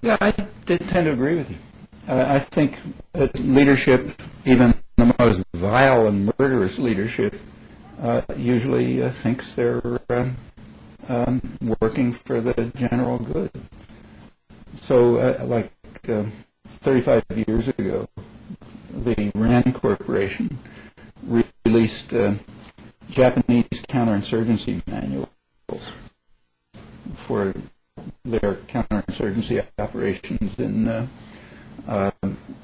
Yeah, I did tend to agree with you. I think that leadership, even the most vile and murderous leadership, usually thinks they're working for the general good. So, 35 years ago, the RAND Corporation released Japanese counterinsurgency manuals for their counterinsurgency operations in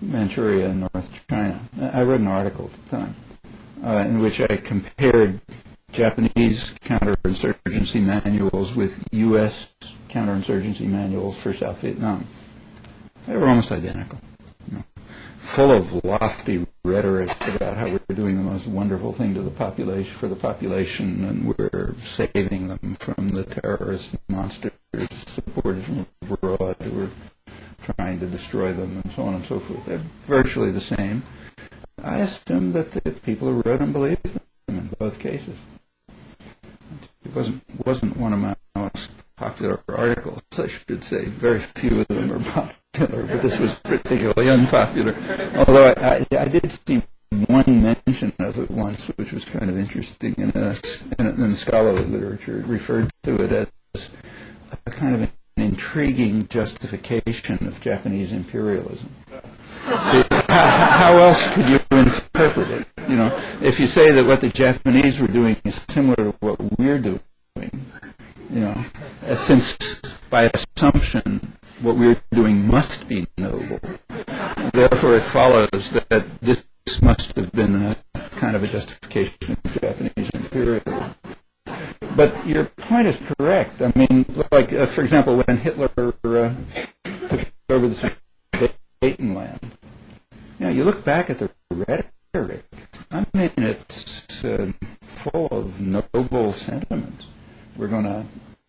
Manchuria and North China. I read an article at the time in which I compared Japanese counterinsurgency manuals with U.S. counterinsurgency manuals for South Vietnam. They were almost identical, full of lofty rhetoric about how we're doing the most wonderful thing to the population, for the population, and we're saving them from the terrorist monsters supported from abroad who are trying to destroy them, and so on and so forth. They're virtually the same. I assume that the people who wrote them believed them in both cases. It wasn't one of my most popular articles, I should say. Very few of them are popular, but this was particularly unpopular. Although I did see one mention of it once, which was kind of interesting in scholarly literature. It referred to it as a kind of an intriguing justification of Japanese imperialism. How else could you interpret it? If you say that what the Japanese were doing is similar to what we're doing, since by assumption what we're doing must be noble, therefore it follows that this must have been a kind of a justification of Japanese imperialism. But your point is correct. I mean, for example, when Hitler took over the Sudetenland, you look back at the rhetoric. I mean, it's full of noble sentiments. We're going to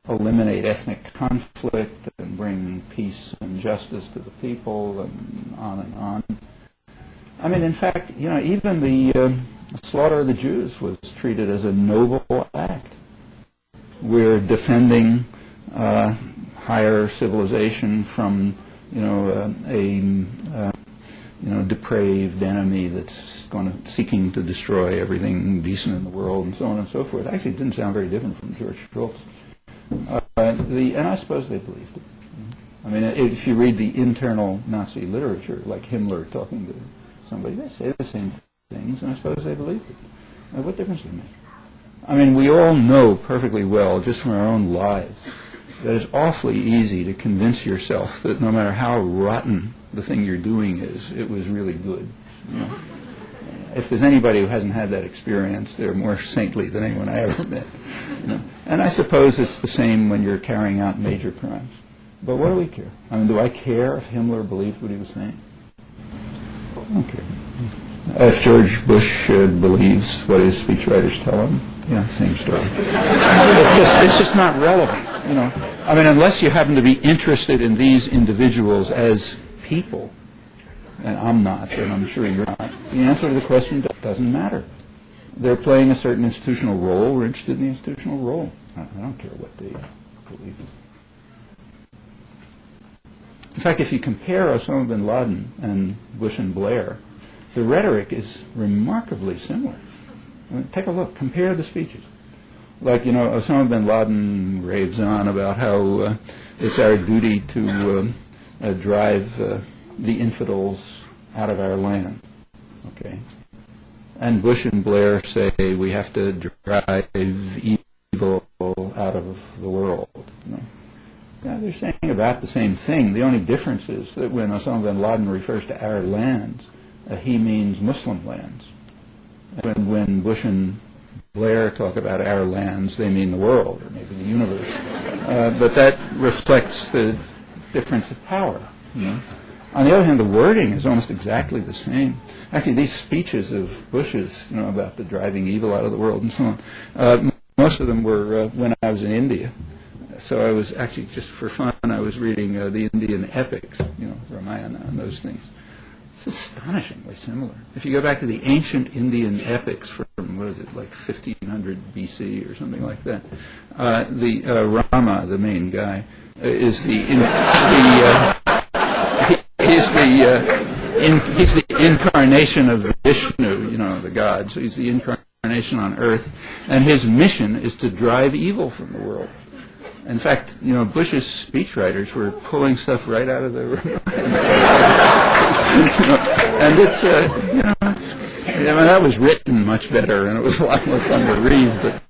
eliminate ethnic conflict and bring peace and justice to the people, and on and on. I mean, in fact, even the slaughter of the Jews was treated as a noble act. We're defending higher civilization from, a depraved enemy that's seeking to destroy everything decent in the world, and so on and so forth. Actually, it didn't sound very different from George Schultz. And I suppose they believed it. I mean, if you read the internal Nazi literature, like Himmler talking to somebody, they say the same things, and I suppose they believed it. What difference does it make? I mean, we all know perfectly well, just from our own lives, that it's awfully easy to convince yourself that no matter how rotten the thing you're doing is, it was really good. If there's anybody who hasn't had that experience, they're more saintly than anyone I ever met. And I suppose it's the same when you're carrying out major crimes. But what do we care? I mean, do I care if Himmler believed what he was saying? I don't care. If George Bush believes what his speechwriters tell him, same story. It's just not relevant, I mean, unless you happen to be interested in these individuals as people, and I'm not, and I'm sure you're not, the answer to the question doesn't matter. They're playing a certain institutional role. We're interested in the institutional role. I don't care what they believe. In fact, if you compare Osama bin Laden and Bush and Blair, the rhetoric is remarkably similar. Take a look. Compare the speeches. Osama bin Laden raves on about how it's our duty to drive the infidels out of our land. Okay. And Bush and Blair say we have to drive evil out of the world. They're saying about the same thing. The only difference is that when Osama bin Laden refers to our lands, he means Muslim lands. And when Bush and Blair talk about our lands, they mean the world, or maybe the universe. But that reflects the difference of power. On the other hand, the wording is almost exactly the same. Actually, these speeches of Bush's, about the driving evil out of the world and so on, most of them were when I was in India. So I was actually, just for fun, I was reading the Indian epics, Ramayana and those things. It's astonishingly similar. If you go back to the ancient Indian epics from, 1500 BC or something like that, the Rama, the main guy, is the he's the incarnation of Vishnu, the god. So he's the incarnation on Earth, and his mission is to drive evil from the world. In fact, Bush's speechwriters were pulling stuff right out of the and that was written much better, and it was a lot more fun to read.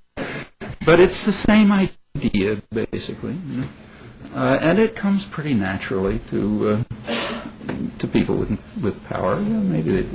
But it's the same idea, basically, and it comes pretty naturally to people with power. Maybe